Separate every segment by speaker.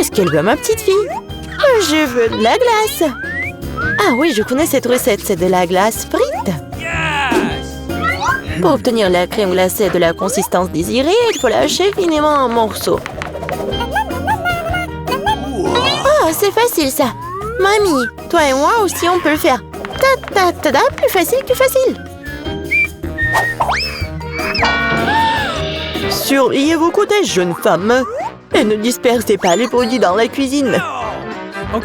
Speaker 1: Qu'est-ce qu'elle veut, ma petite fille? Je veux de la glace. Ah oui, je connais cette recette, c'est de la glace frite. Pour obtenir la crème glacée de la consistance désirée, il faut lâcher finement en morceaux. Oh, c'est facile ça. Mamie, toi et moi aussi on peut le faire. Ta-ta-ta-ta, plus facile que facile. Surveillez vos côtés, jeune femme. Et ne dispersez pas les produits dans la cuisine.
Speaker 2: Ok.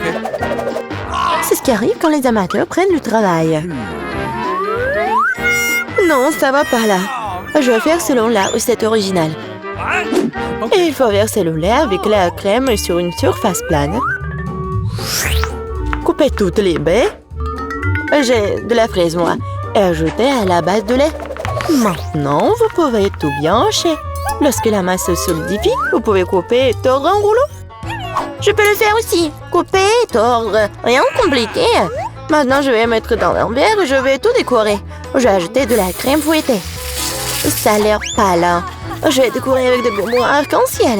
Speaker 1: C'est ce qui arrive quand les amateurs prennent du travail. Non, ça va pas là. Je vais faire selon la recette originale. Et il faut verser le lait avec la crème sur une surface plane. Coupez toutes les baies. J'ai de la fraise, moi. Et ajoutez à la base de lait. Maintenant, vous pouvez tout bien hacher. Lorsque la masse se solidifie, vous pouvez couper et tordre en rouleau. Je peux le faire aussi. Couper et tordre. Rien de compliqué. Maintenant, je vais mettre dans un verre et je vais tout décorer. Je vais ajouter de la crème fouettée. Ça a l'air pâle, hein? Je vais décorer avec des bonbons arc-en-ciel.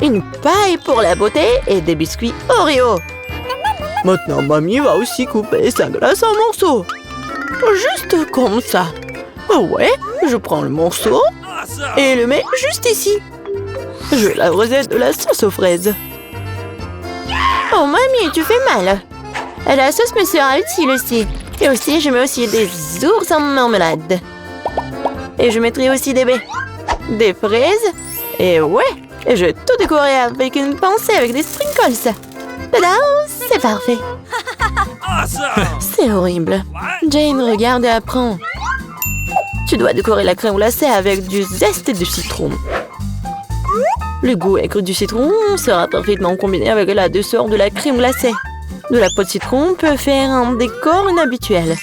Speaker 1: Une paille pour la beauté et des biscuits Oreo. Maintenant, mamie va aussi couper sa glace en morceaux. Juste comme ça. Ouais, je prends le morceau et le mets juste ici. Je vais l'arroser de la sauce aux fraises. Oh, mamie, tu fais mal. La sauce me sera utile aussi. Et aussi, je mets aussi des ours en marmelade. Et je mettrai aussi des baies. Des fraises. Et ouais, et je vais tout décorer avec une pincée avec des sprinkles. Tada, c'est parfait. C'est horrible. Jane, regarde et apprends. Tu dois décorer la crème glacée avec du zeste de citron. Le goût aigre du citron sera parfaitement combiné avec la douceur de la crème glacée. De la peau de citron peut faire un décor inhabituel.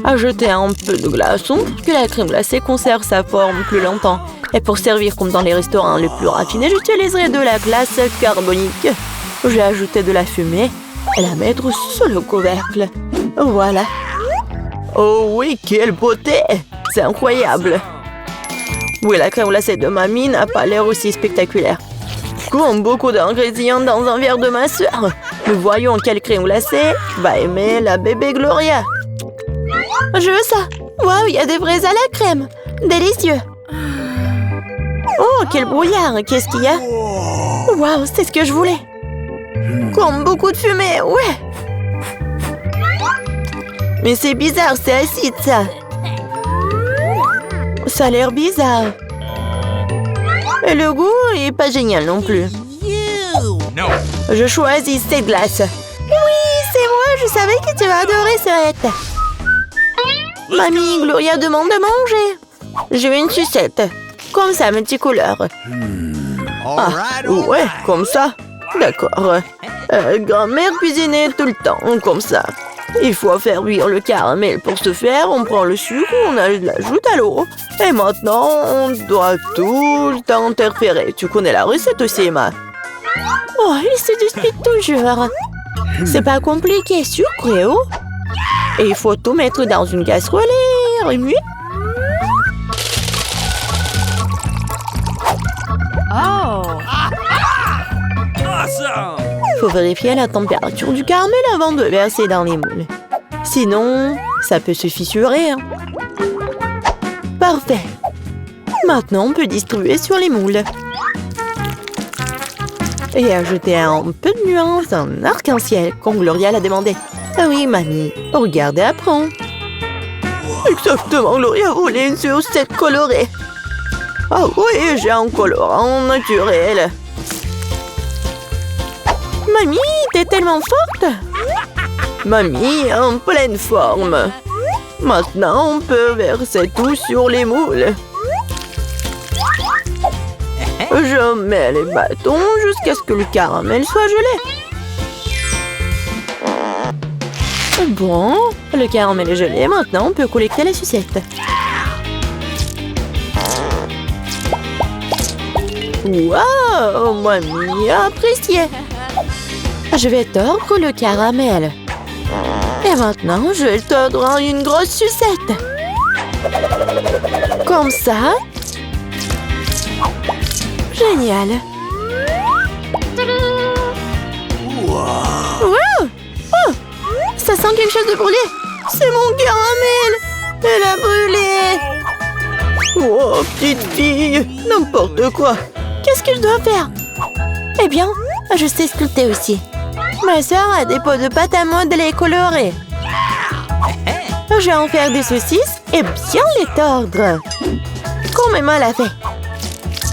Speaker 1: Ajoutez un peu de glaçon pour que la crème glacée conserve sa forme plus longtemps. Et pour servir comme dans les restaurants les plus raffinés, j'utiliserai de la glace carbonique. Je vais ajouter de la fumée et la mettre sur le couvercle. Voilà. Oh oui, quelle beauté! C'est incroyable. Oui, la crème glacée de mamie n'a pas l'air aussi spectaculaire. Comme beaucoup d'ingrédients dans un verre de ma soeur. Nous voyons quelle crème glacée va aimer la bébé Gloria. Je veux ça. Waouh, il y a des fraises à la crème. Délicieux. Oh, quel brouillard. Qu'est-ce qu'il y a? Waouh, c'est ce que je voulais. Comme beaucoup de fumée, ouais. Mais c'est bizarre, c'est acide, ça. Ça a l'air bizarre. Et le goût est pas génial non plus. Je choisis cette glace. Oui, c'est moi, je savais que tu vas adorer cette. Mamie, Gloria demande de manger. Je veux une sucette. Comme ça, multicouleur. Ah, ouais, comme ça. D'accord. Grand-mère cuisinait tout le temps, comme ça. Il faut faire cuire le caramel. Pour ce faire, on prend le sucre, on l'ajoute à l'eau. Et maintenant, on doit tout le temps interférer. Tu connais la recette aussi, Emma? Oh, il se dispute toujours. C'est pas compliqué, sucre et eau. Et il faut tout mettre dans une casserole et remuer.
Speaker 3: Oh!
Speaker 1: Il faut vérifier la température du caramel avant de verser dans les moules. Sinon, ça peut se fissurer. Parfait. Maintenant, on peut distribuer sur les moules. Et ajouter un peu de nuance en arc-en-ciel, comme Gloria l'a demandé. Ah oui, mamie, regarde et apprends. Exactement, Gloria voulait une sucette colorée. Ah oui, j'ai un colorant naturel. Mamie, t'es tellement forte. Mamie, en pleine forme. Maintenant, on peut verser tout sur les moules. Je mets les bâtons jusqu'à ce que le caramel soit gelé. Bon, le caramel est gelé. Maintenant, on peut collecter les sucettes. Waouh, mamie a apprécié. Je vais tordre le caramel. Et maintenant, je vais le tordre en une grosse sucette. Comme ça. Génial. Wow. Oh, ça sent quelque chose de brûlé. C'est mon caramel. Elle a brûlé. Oh, petite fille, n'importe quoi. Qu'est-ce que je dois faire? Eh bien, je sais sculpter aussi. Ma sœur a des pots de pâte à modeler colorés. Je vais en faire des saucisses et bien les tordre. Comme maman l'a fait.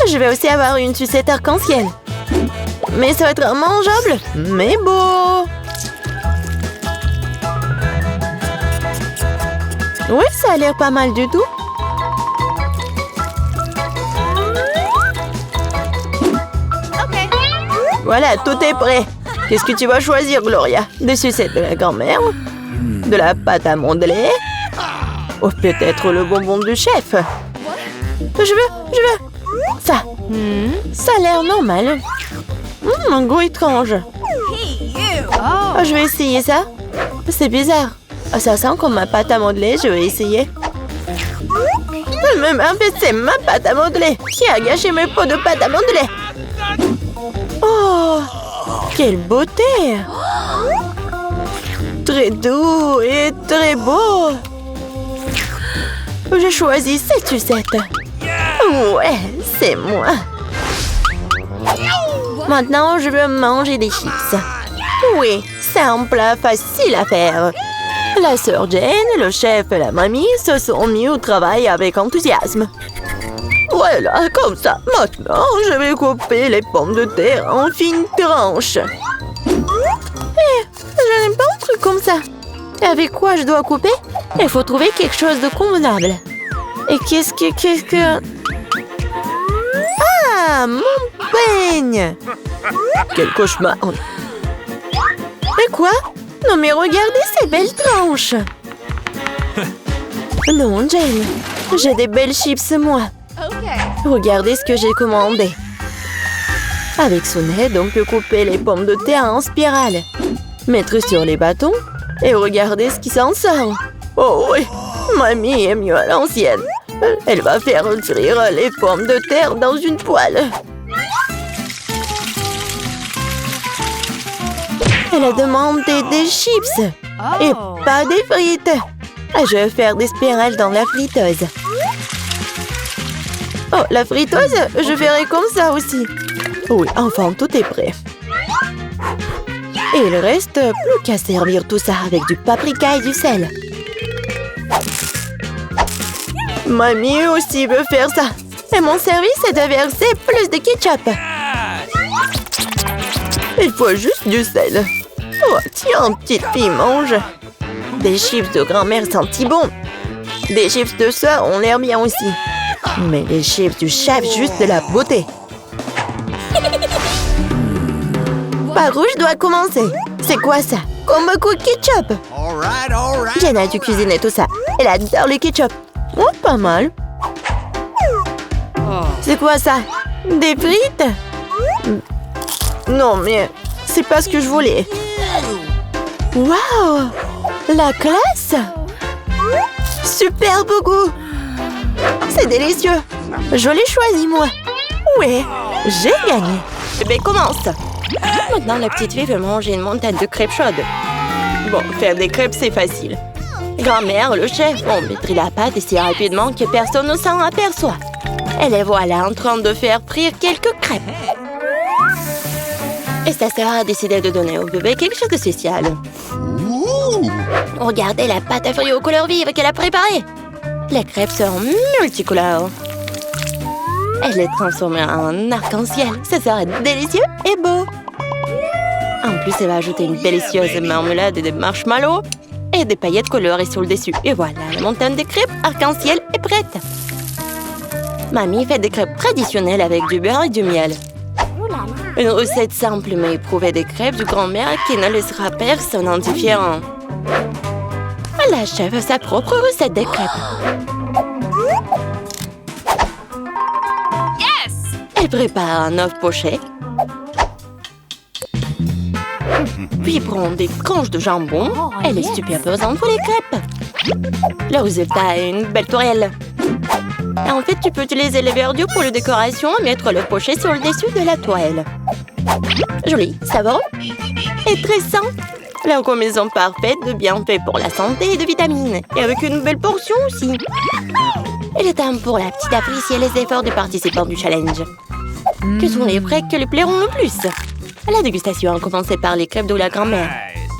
Speaker 1: Je vais aussi avoir une sucette arc-en-ciel. Mais ça va être mangeable, mais beau. Oui, ça a l'air pas mal du tout. Voilà, tout est prêt. Qu'est-ce que tu vas choisir, Gloria? Des sucettes de la grand-mère? De la pâte à modeler? Ou peut-être le bonbon du chef? Je veux. Ça. Ça a l'air normal. Un goût étrange. Oh, je vais essayer ça. C'est bizarre. Oh, ça sent comme ma pâte à modeler. Je vais essayer. Mais en fait, c'est ma pâte à modeler. Qui a gâché mes pots de pâte à modeler? Oh, quelle beauté! Très doux et très beau. Je choisis cette sucette. Ouais, c'est moi. Maintenant, je veux manger des chips. Oui, c'est un plat facile à faire. La sœur Jane, le chef et la mamie se sont mis au travail avec enthousiasme. Voilà, comme ça. Maintenant, je vais couper les pommes de terre en fines tranches. Je n'aime pas un truc comme ça. Avec quoi je dois couper? Il faut trouver quelque chose de convenable. Et qu'est-ce que... Ah, mon peigne! Quel cauchemar! Et quoi? Non mais regardez ces belles tranches! Non, Jane, j'ai des belles chips, moi. Regardez ce que j'ai commandé. Avec son aide, on peut couper les pommes de terre en spirale, mettre sur les bâtons et regardez ce qui s'en sort. Oh oui, mamie est mieux à l'ancienne. Elle va faire cuire les pommes de terre dans une poêle. Elle a demandé des chips et pas des frites. Je vais faire des spirales dans la friteuse. Oh, la friteuse, je ferai comme ça aussi. Oui, enfin, tout est prêt. Et il reste plus qu'à servir tout ça avec du paprika et du sel. Mamie aussi veut faire ça. Et mon service est de verser plus de ketchup. Il faut juste du sel. Oh, tiens, petite fille, mange. Des chips de grand-mère sentent si bon. Des chips de soeur ont l'air bien aussi. Mais les chips du chef, juste de la beauté. Par où je dois commencer? C'est quoi ça? Comme beaucoup de ketchup. Jenna a dû cuisiner tout ça. Elle adore le ketchup. Oh, pas mal. C'est quoi ça? Des frites? Non, mais c'est pas ce que je voulais. Waouh! La classe! Superbe goût! C'est délicieux! Je l'ai choisi, moi! Ouais, j'ai gagné! Bébé commence! Maintenant, la petite fille veut manger une montagne de crêpes chaudes. Bon, faire des crêpes, c'est facile. Grand-mère, le chef, ont pétri la pâte si rapidement que personne ne s'en aperçoit. Et les voilà en train de faire frire quelques crêpes. Et sa sœur a décidé de donner au bébé quelque chose de spécial. Regardez la pâte à fruits aux couleurs vives qu'elle a préparée. Les crêpes sont multicolores. Elle les transforme en arc-en-ciel. Ça sera délicieux et beau. En plus, elle va ajouter une délicieuse marmelade et des marshmallows et des paillettes colorées sur le dessus. Et voilà, la montagne de crêpes arc-en-ciel est prête. Mamie fait des crêpes traditionnelles avec du beurre et du miel. Une recette simple mais éprouvée des crêpes du grand-mère qui ne laissera personne indifférent. La chef a sa propre recette des crêpes. Elle prépare un œuf poché. Puis prend des tranches de jambon et les superpose entre les crêpes. Le résultat est une belle tourelle. Et en fait, tu peux utiliser les verdures pour la décoration et mettre le pochet sur le dessus de la toile. Joli, saveur et très sain. La combinaison parfaite de bienfaits pour la santé et de vitamines. Et avec une belle portion aussi. Et le temps pour la petite apprécier les efforts des participants du challenge. Que sont les frais qui lui plairont le plus? La dégustation a commencé par les crêpes de la grand-mère.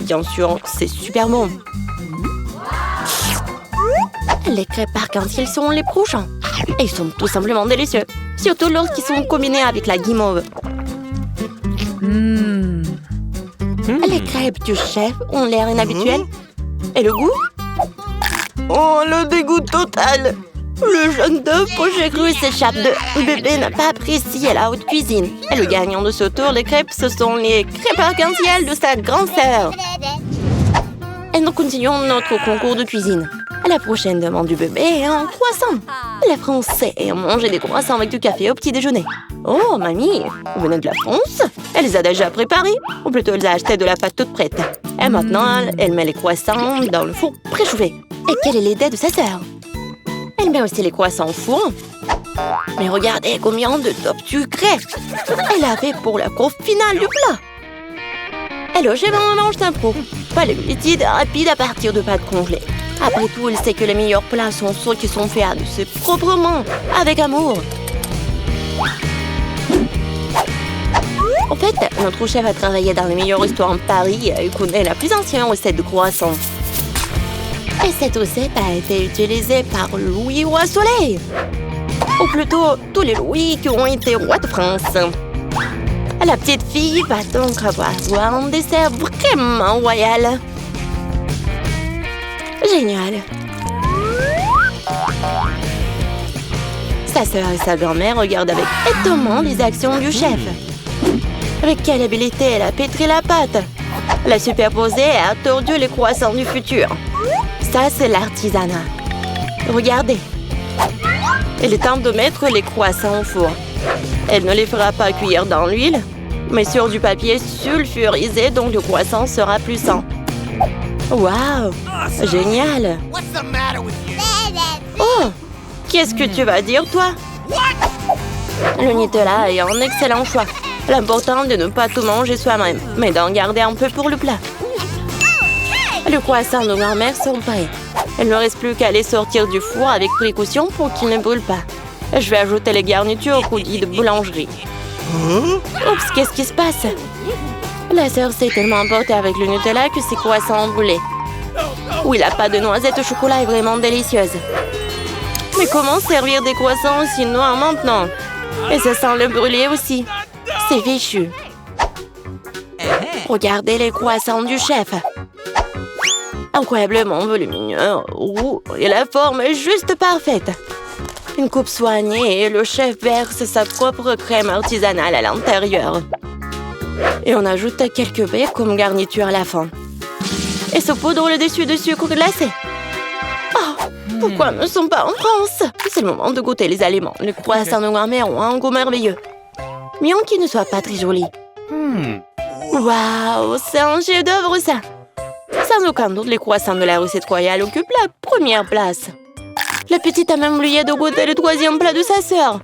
Speaker 1: Bien sûr, c'est super bon. Les crêpes arc-en-ciel sont les prochains. Et ils sont tout simplement délicieux. Surtout lorsqu'ils sont combinés avec la guimauve. Les crêpes du chef ont l'air inhabituelles. Et le goût? Oh, le dégoût total! Le jeune d'œuf pochet cru s'échappe de... Bébé n'a pas apprécié la haute cuisine. Et le gagnant de ce tour de crêpes, ce sont les crêpes arc-en-ciel de sa grande sœur. Et nous continuons notre concours de cuisine. La prochaine demande du bébé est un croissant. Les Français aiment manger des croissants avec du café au petit déjeuner. Oh, mamie, vous venez de la France? Elle les a déjà préparés. Ou plutôt, elle a acheté de la pâte toute prête. Et maintenant, elle met les croissants dans le four préchauffé. Et quelle est l'idée de sa sœur? Elle met aussi les croissants au four. Mais regardez combien de top sucré elle avait pour la courbe finale du plat. Hello, j'ai un manche d'impro. Pas le liquide rapide à partir de pâtes congelées. Après tout, il sait que les meilleurs plats sont ceux qui sont faits de ses propres mains, avec amour. En fait, notre chef a travaillé dans les meilleurs restaurants de Paris et connaît la plus ancienne recette de croissants. Et cette recette a été utilisée par Louis Roi Soleil. Ou plutôt, tous les Louis qui ont été rois de France. La petite fille va donc avoir un dessert vraiment royal. Génial. Sa sœur et sa grand-mère regardent avec étonnement les actions du chef. Avec quelle habileté elle a pétri la pâte. Elle a superposé et a tordu les croissants du futur. Ça, c'est l'artisanat. Regardez. Il est temps de mettre les croissants au four. Elle ne les fera pas cuire dans l'huile, mais sur du papier sulfurisé, donc le croissant sera plus sain. Waouh! Génial! Oh! Qu'est-ce que tu vas dire, toi? Le Nutella est un excellent choix. L'important est de ne pas tout manger soi-même, mais d'en garder un peu pour le plat. Les croissants de grand-mère sont prêts. Il ne reste plus qu'à les sortir du four avec précaution pour qu'ils ne brûlent pas. Je vais ajouter les garnitures au coulis de boulangerie. Oups, qu'est-ce qui se passe? La sœur s'est tellement emportée avec le Nutella que ses croissants ont brûlé. Oui, la pâte de noisette au chocolat est vraiment délicieuse. Mais comment servir des croissants aussi noirs maintenant? Et ça sent le brûlé aussi. C'est fichu. Regardez les croissants du chef. Incroyablement volumineux, roux, et la forme est juste parfaite. Une coupe soignée et le chef verse sa propre crème artisanale à l'intérieur. Et on ajoute quelques baies comme garniture à la fin. Et saupoudre le dessus de sucre glacé. Oh, pourquoi ne sont pas en France? C'est le moment de goûter les aliments. Les croissants de grand-mère ont un goût merveilleux. Bien qu'ils ne soient pas très jolis. Waouh, c'est un chef-d'œuvre ça. Sans aucun doute, les croissants de la recette royale occupent la première place. La petite a même oublié de goûter le troisième plat de sa sœur.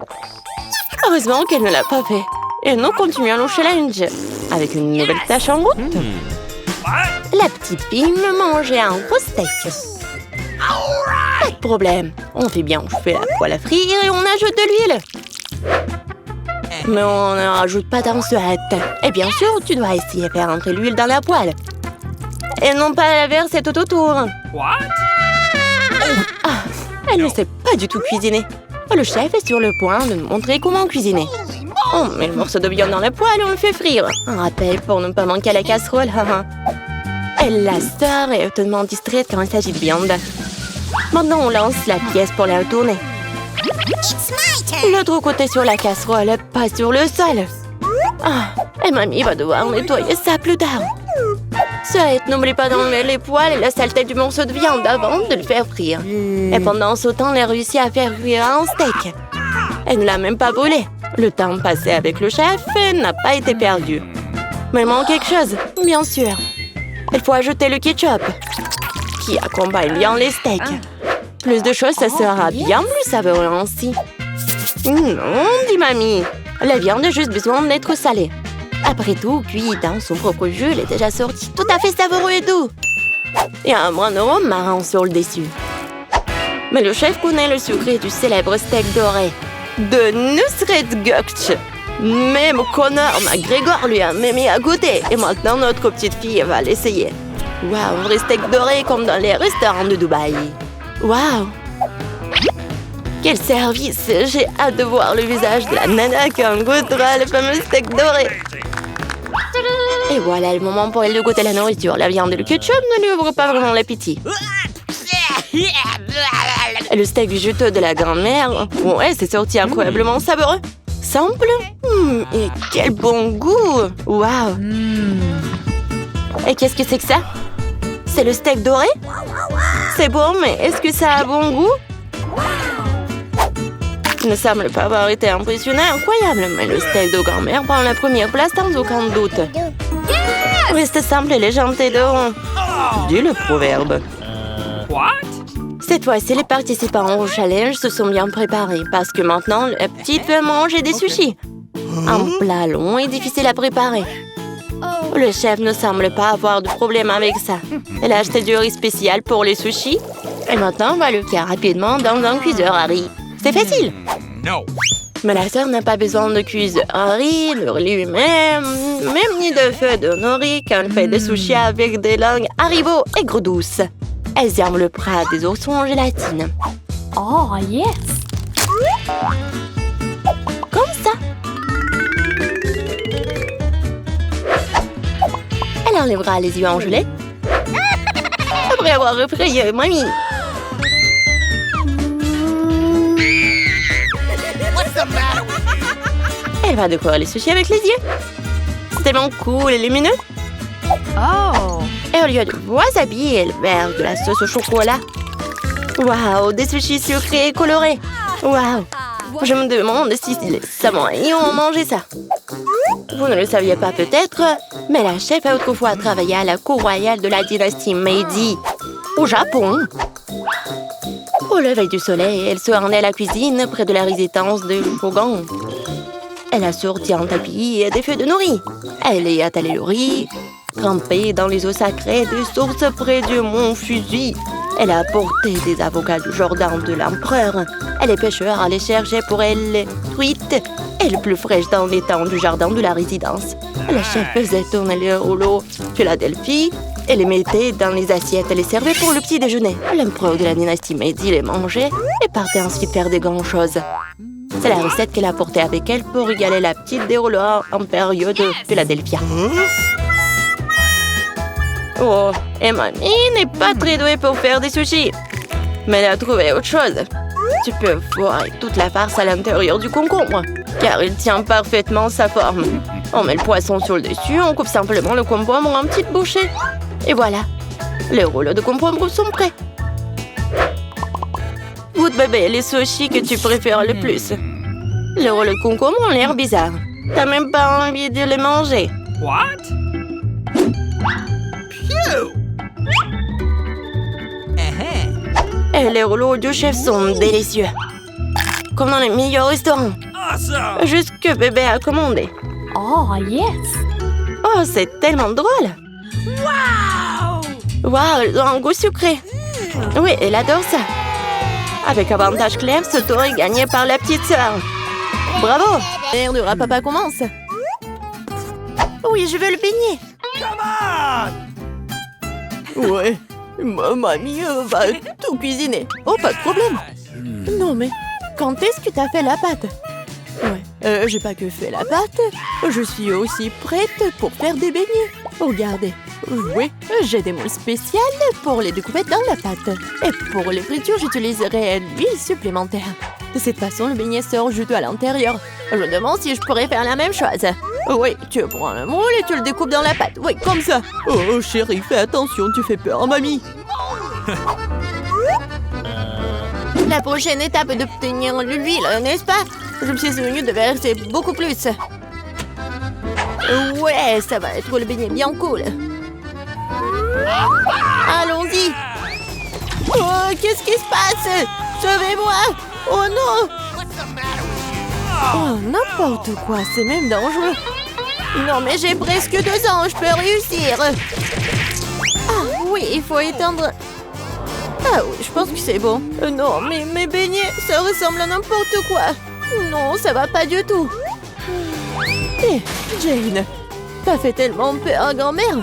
Speaker 1: Heureusement qu'elle ne l'a pas fait. Et nous continuons le challenge avec une nouvelle tâche en route. La petite fille me mangeait un gros steak. Pas de problème. On fait bien chauffer la poêle à frire et on ajoute de l'huile. Mais on ne rajoute pas d'ensuite. Et bien sûr, tu dois essayer de faire entrer l'huile dans la poêle. Et non pas la verser tout autour. Ah, elle ne sait pas du tout cuisiner. Le chef est sur le point de nous montrer comment cuisiner. On met le morceau de viande dans la poêle et on le fait frire. Un rappel pour ne pas manquer à la casserole. Et la sœur est étonnamment distraite quand il s'agit de viande. Maintenant, on lance la pièce pour la retourner. L'autre côté sur la casserole, pas sur le sol. Ah, et mamie va devoir nettoyer ça plus tard. Sœurette, n'oublie pas d'enlever les poils et la saleté du morceau de viande avant de le faire frire. Et pendant ce temps, elle a réussi à faire cuire un steak. Elle ne l'a même pas brûlé. Le temps passé avec le chef n'a pas été perdu. Mais il manque quelque chose, bien sûr. Il faut ajouter le ketchup, qui accompagne bien les steaks. Plus de choses, ça sera bien plus savoureux ainsi. Non, dit mamie. La viande a juste besoin d'être salée. Après tout, cuit dans son propre jus, elle est déjà sortie. Tout à fait savoureux et doux. Et un bon arôme marron sur le dessus. Mais le chef connaît le secret du célèbre steak doré de Nusret Gökçe. Même connard, McGregor lui a même mis à goûter. Et maintenant, notre petite fille va l'essayer. Waouh, un vrai steak doré comme dans les restaurants de Dubaï. Waouh! Quel service! J'ai hâte de voir le visage de la nana qui en goûtera le fameux steak doré. Et voilà le moment pour elle de goûter la nourriture. La viande et le ketchup ne lui ouvrent pas vraiment l'appétit. Et le steak juteux de la grand-mère, ouais, c'est sorti incroyablement savoureux. Simple, et quel bon goût! Waouh! Et qu'est-ce que c'est que ça? C'est le steak doré? C'est bon, mais est-ce que ça a bon goût? Il ne semble pas avoir été impressionné, incroyable, mais le steak de grand-mère prend la première place sans aucun doute. Reste simple et légende t'aideront, dit le proverbe. Cette fois-ci, les participants au challenge se sont bien préparés parce que maintenant, la petite peut manger des sushis. Un plat long et difficile à préparer. Le chef ne semble pas avoir de problème avec ça. Elle a acheté du riz spécial pour les sushis et maintenant on va le faire rapidement dans un cuiseur à riz. C'est facile. Mais la sœur n'a pas besoin de cuiseur à riz, de lui-même, même ni de feu de nori quand elle fait des sushis avec des langues Haribo aigre douce. Elles aiment le plat des oursons en gélatine.
Speaker 2: Oh, yes!
Speaker 1: Comme ça. Elle enlèvera les yeux en gelée. Après avoir effrayé mamie. Elle va décorer les sushis avec les yeux. C'est tellement cool et lumineux.
Speaker 2: Oh!
Speaker 1: Et au lieu de wasabi, elle verse de la sauce au chocolat. Waouh, des sushis sucrés et colorés. Waouh, je me demande si les samouraïs ont mangé ça. Vous ne le saviez pas peut-être, mais la chef a autrefois travaillé à la cour royale de la dynastie Meiji, au Japon. Au lever du soleil, elle se rendait à la cuisine près de la résidence de Shogun. Elle a sorti un tapis et des feux de nori. Elle y a étalé le riz, trempé dans les eaux sacrées des sources près du mont Fuji. Elle a apporté des avocats du Jordan de l'empereur. Et les pêcheurs allaient chercher pour elle les truites et les plus fraîches dans les temps du jardin de la résidence. La chef faisait tourner les rouleaux Philadelphie et les mettait dans les assiettes et les servait pour le petit déjeuner. L'empereur de la dynastie Meiji les mangeait et partait ensuite faire des grandes choses. C'est la recette qu'elle a portée avec elle pour régaler la petite des rouleaux impériaux de Philadelphia. Oh, et mamie n'est pas très douée pour faire des sushis. Mais elle a trouvé autre chose. Tu peux voir toute la farce à l'intérieur du concombre, car il tient parfaitement sa forme. On met le poisson sur le dessus, on coupe simplement le concombre en petites bouchées. Et voilà, les rouleaux de concombre sont prêts. Goûte bébé, les sushis que tu préfères le plus. Les rouleaux de concombre ont l'air bizarres. T'as même pas envie de les manger.
Speaker 3: What?
Speaker 1: Et les rouleaux du chef sont délicieux. Comme dans les meilleurs restaurants.
Speaker 3: Awesome!
Speaker 1: Juste que bébé a commandé.
Speaker 2: Oh, yes!
Speaker 1: Oh, c'est tellement drôle. Waouh, ils ont un goût sucré. Oui, elle adore ça. Avec avantage clair, ce tour est gagné par la petite sœur. Bravo! L'air de papa commence. Oui, je veux le beignet. Ouais, ma mamie va tout cuisiner. Oh, pas de problème. Non, mais quand est-ce que t'as fait la pâte? Ouais, j'ai pas que fait la pâte. Je suis aussi prête pour faire des beignets. Regardez. Oui, j'ai des moules spéciales pour les découper dans la pâte. Et pour les fritures, j'utiliserai l'huile supplémentaire. De cette façon, le beignet sort juteux à l'intérieur. Je me demande si je pourrais faire la même chose. Oui, tu prends le moule et tu le découpes dans la pâte. Oui, comme ça. Oh, chérie, fais attention, tu fais peur à mamie. La prochaine étape est d'obtenir l'huile, n'est-ce pas? Je me suis souvenu de verser beaucoup plus. Ouais, ça va être le beignet bien cool. Allons-y. Oh, qu'est-ce qui se passe? Sauvez-moi! Oh non! Oh, n'importe quoi, c'est même dangereux. Non, mais j'ai presque 2 ans, je peux réussir. Ah oui, il faut éteindre... Ah oui, je pense que c'est bon. Non, mais mes beignets, ça ressemble à n'importe quoi. Non, ça va pas du tout. Hé, Jane, t'as fait tellement peur à grand-mère.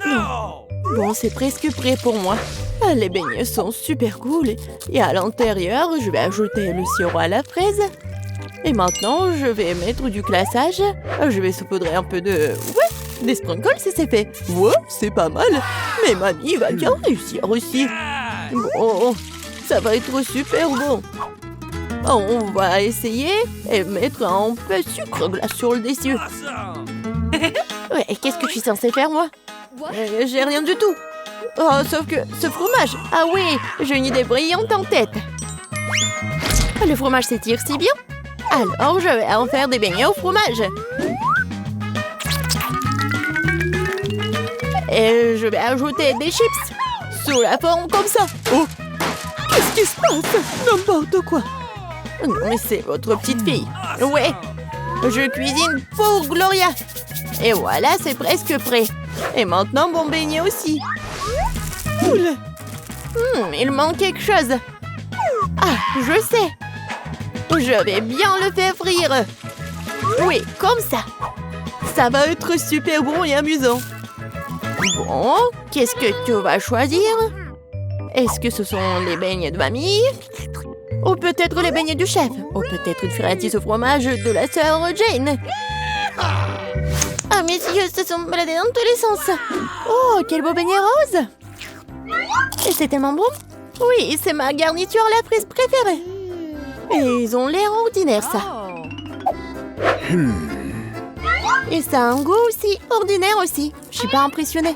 Speaker 1: Non. Bon, c'est presque prêt pour moi. Ah, les beignets sont super cool. Et à l'intérieur, je vais ajouter le sirop à la fraise. Et maintenant, je vais mettre du glaçage. Je vais saupoudrer un peu de... Ouais, des sprinkles si c'est fait. Ouais, c'est pas mal. Mais mamie va bien réussir aussi. Bon, ça va être super bon. On va essayer et mettre un peu de sucre glace sur le dessus. Ouais, qu'est-ce que je suis censée faire, moi? J'ai rien du tout. Oh, sauf que ce fromage. Ah oui, j'ai une idée brillante en tête. Le fromage s'étire si bien. Alors, je vais en faire des beignets au fromage. Et je vais ajouter des chips sous la forme comme ça. Oh, qu'est-ce qui se passe? N'importe quoi. Non, mais c'est votre petite fille. Ouais, je cuisine pour Gloria. Et voilà, c'est presque prêt. Et maintenant, mon beignet aussi. Cool. Il manque quelque chose. Ah, je sais. Je vais bien le faire frire. Oui, comme ça. Ça va être super bon et amusant. Bon, qu'est-ce que tu vas choisir? Est-ce que ce sont les beignets de mamie? Ou peut-être les beignets du chef? Ou peut-être une friandise au fromage de la sœur Jane? Ah, mes yeux se sont baladés dans tous les sens. Oh, quel beau beignet rose! Et c'est tellement bon. Oui, c'est ma garniture à la fraise préférée. Et ils ont l'air ordinaires, ça. Et ça a un goût aussi ordinaire aussi. Je suis pas impressionnée.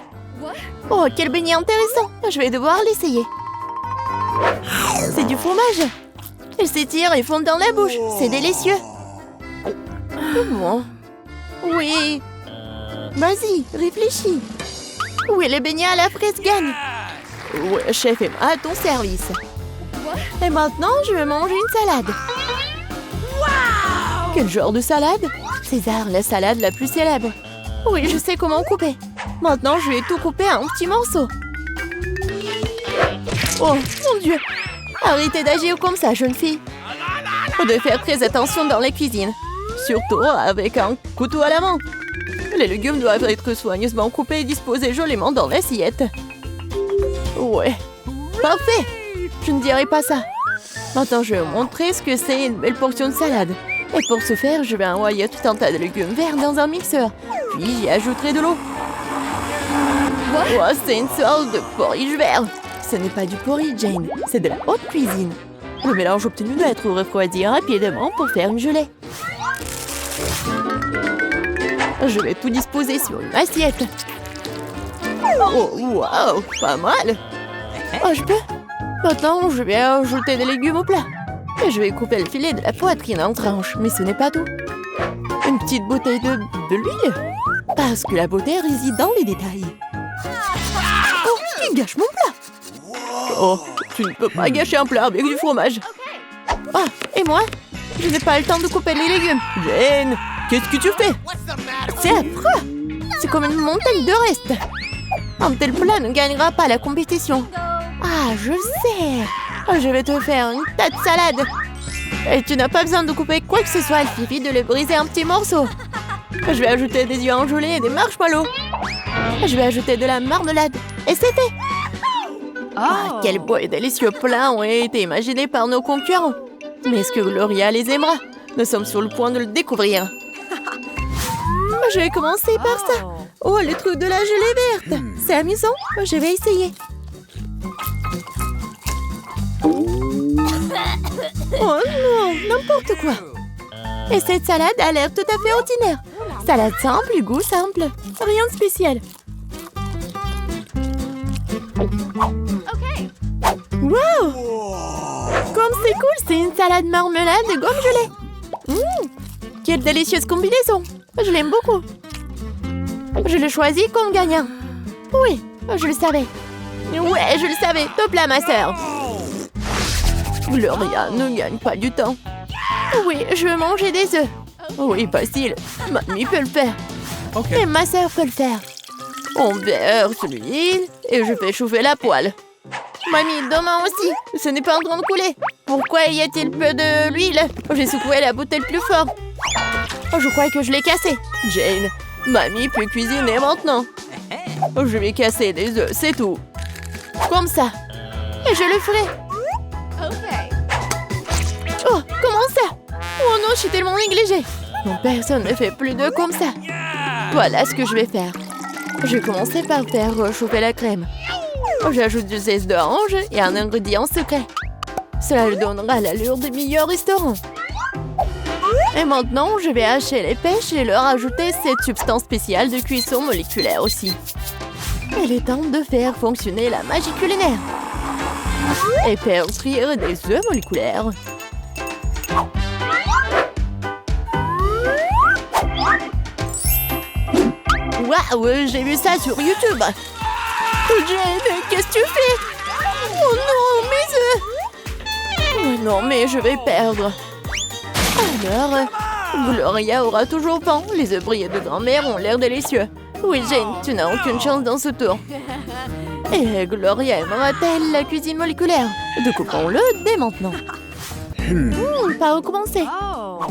Speaker 1: Oh, quel beignet intéressant. Je vais devoir l'essayer. C'est du fromage. Il s'étire et fond dans la bouche. C'est délicieux. Bon. Oui. Vas-y, réfléchis. Oui, les beignets à la fraise gagnent. Ouais, chef Emma, à ton service. Et maintenant, je vais manger une salade. Wow! Quel genre de salade? César, la salade la plus célèbre. Oui, je sais comment couper. Maintenant, je vais tout couper en petits morceaux. Oh, mon Dieu! Arrêtez d'agir comme ça, jeune fille. Faut de faire très attention dans la cuisine. Surtout avec un couteau à la main. Les légumes doivent être soigneusement coupés et disposés joliment dans l'assiette. Ouais, parfait! Je ne dirai pas ça. Maintenant, je vais vous montrer ce que c'est une belle portion de salade. Et pour ce faire, je vais envoyer tout un tas de légumes verts dans un mixeur. Puis j'y ajouterai de l'eau. Oh, c'est une sorte de porridge vert. Ce n'est pas du porridge, Jane. C'est de la haute cuisine. Le mélange obtenu doit être refroidi rapidement pour faire une gelée. Je vais tout disposer sur une assiette. Oh, wow, pas mal. Oh, je peux? Maintenant, je vais ajouter des légumes au plat. Et je vais couper le filet de la poitrine en tranches. Mais ce n'est pas tout. Une petite bouteille de l'huile. Parce que la beauté réside dans les détails. Oh, il gâche mon plat. Oh, tu ne peux pas gâcher un plat avec du fromage. Ah, et moi? Je n'ai pas le temps de couper les légumes. Jane, qu'est-ce que tu fais? C'est affreux. C'est comme une montagne de restes. Un tel plat ne gagnera pas la compétition. Ah, je sais. Je vais te faire une tas de salade. Et tu n'as pas besoin de couper quoi que ce soit. Il suffit de le briser en petits morceaux. Je vais ajouter des œufs enjolés et des marshmallows. Je vais ajouter de la marmelade. Et c'est fait. Ah, quel beau et délicieux plat ont été imaginés par nos concurrents. Mais est-ce que Gloria les aimera? Nous sommes sur le point de le découvrir. Je vais commencer par ça. Oh, le truc de la gelée verte. C'est amusant. Je vais essayer. Oh non, n'importe quoi. Et cette salade a l'air tout à fait ordinaire. Salade simple, goût simple. Rien de spécial. Wow! Comme c'est cool, c'est une salade marmelade et gomme gelée. Quelle délicieuse combinaison. Je l'aime beaucoup. Je le choisis comme gagnant. Oui, je le savais. Ouais, je le savais. Top là, ma sœur. Gloria ne gagne pas du temps. Oui, je veux manger des œufs. Oui, facile. Mamie peut le faire. Et ma sœur peut le faire. On verse l'huile et je fais chauffer la poêle. Mamie, demain aussi. Ce n'est pas en train de couler. Pourquoi y a-t-il peu d'huile? J'ai secoué la bouteille plus fort. Oh, je crois que je l'ai cassée. Jane, mamie peut cuisiner maintenant. Je vais casser des œufs, c'est tout. Comme ça. Et je le ferai. Oh, comment ça? Oh non, je suis tellement négligée. Non, personne ne fait plus d'œufs comme ça. Voilà ce que je vais faire. Je vais commencer par faire chauffer la crème. J'ajoute du zeste d'orange et un ingrédient secret. Cela lui donnera l'allure des meilleurs restaurants. Et maintenant, je vais hacher les pêches et leur ajouter cette substance spéciale de cuisson moléculaire aussi. Il est temps de faire fonctionner la magie culinaire. Et faire frire des œufs moléculaires. Waouh, j'ai vu ça sur YouTube. Jane, qu'est-ce que tu fais? Oh non, mes œufs! Oh non, mais je vais perdre. Alors, Gloria aura toujours faim. Les œufs brillés de grand-mère ont l'air délicieux. Oui, Jane, tu n'as aucune chance dans ce tour. Et Gloria aimera-t-elle la cuisine moléculaire? Découpons-le dès maintenant. Par où commencer?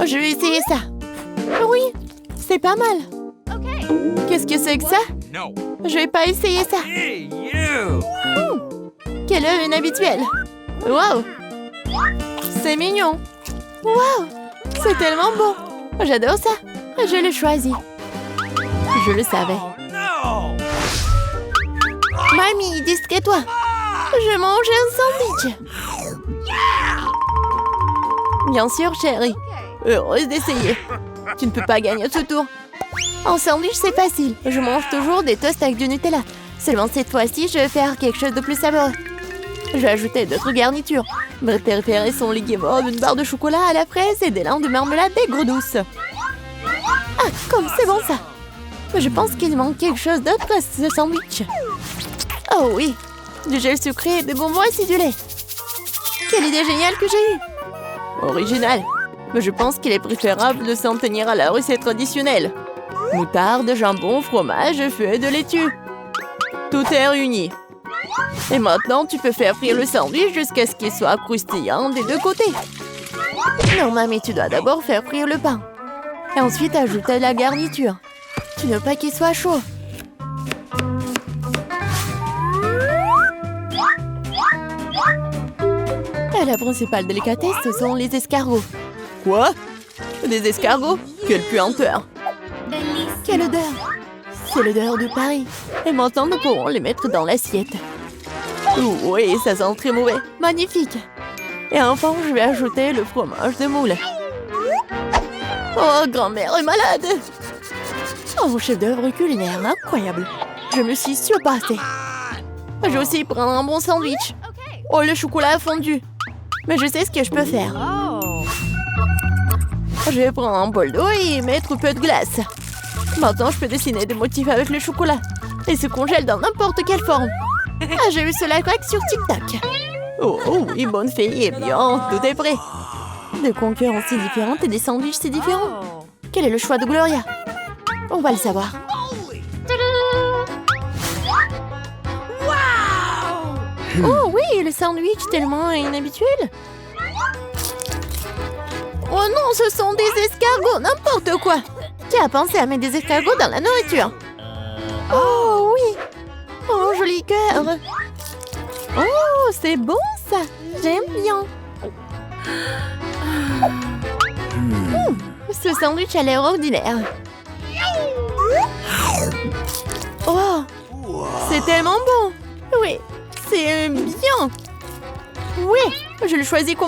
Speaker 1: Je vais essayer ça. Oui, c'est pas mal. Qu'est-ce que c'est que ça? Je vais pas essayer ça. Quel œuf inhabituel. Waouh! C'est mignon. Waouh! C'est tellement beau. J'adore ça. Je l'ai choisi. Je le savais. Mamie, distrais-toi. Je mange un sandwich. Bien sûr, chérie. Heureuse d'essayer. Tu ne peux pas gagner ce tour. En sandwich, c'est facile. Je mange toujours des toasts avec du Nutella. Seulement cette fois-ci, je vais faire quelque chose de plus savoureux. Je vais ajouter d'autres garnitures. Mes préférés sont les guimauves, une barre de chocolat à la fraise et des langues de marmelade aigre douce. Ah, comme c'est bon ça. Je pense qu'il manque quelque chose d'autre à ce sandwich. Oh oui, du gel sucré et des bonbons acidulés. Quelle idée géniale que j'ai eue. Original. Mais je pense qu'il est préférable de s'en tenir à la recette traditionnelle. Moutarde, jambon, fromage, feuilles de laitue. Tout est réuni. Et maintenant, tu peux faire frire le sandwich jusqu'à ce qu'il soit croustillant des deux côtés. Non, mamie, tu dois d'abord faire frire le pain. Et ensuite, ajouter la garniture. Tu ne veux pas qu'il soit chaud. Et la principale délicatesse, ce sont les escargots. Quoi? Des escargots? Quelle puanteur! Quelle odeur! C'est l'odeur de Paris. Et maintenant, nous pourrons les mettre dans l'assiette. Oui, ça sent très mauvais. Magnifique! Et enfin, je vais ajouter le fromage de moule. Oh, grand-mère est malade! Oh, chef-d'œuvre culinaire, incroyable! Je me suis surpassée. Je vais aussi prendre un bon sandwich. Oh, le chocolat a fondu. Mais je sais ce que je peux faire. Je vais prendre un bol d'eau et y mettre un peu de glace. Maintenant, je peux dessiner des motifs avec le chocolat. Et se congèle dans n'importe quelle forme. Ah, j'ai vu cela craque sur TikTok. Oh oui, bonne fille, eh bien, tout est prêt. Des concurrences si différentes et des sandwichs si différents. Quel est le choix de Gloria? On va le savoir. Oh oui, le sandwich tellement inhabituel. Oh non, ce sont des escargots, n'importe quoi. Qui a pensé à mettre des escargots dans la nourriture? Oh oui. Oh, joli cœur. Oh, c'est bon ça. J'aime bien. Ce sandwich a l'air ordinaire. Oh, c'est tellement bon. Oui, c'est bien. Oui, je le choisis comme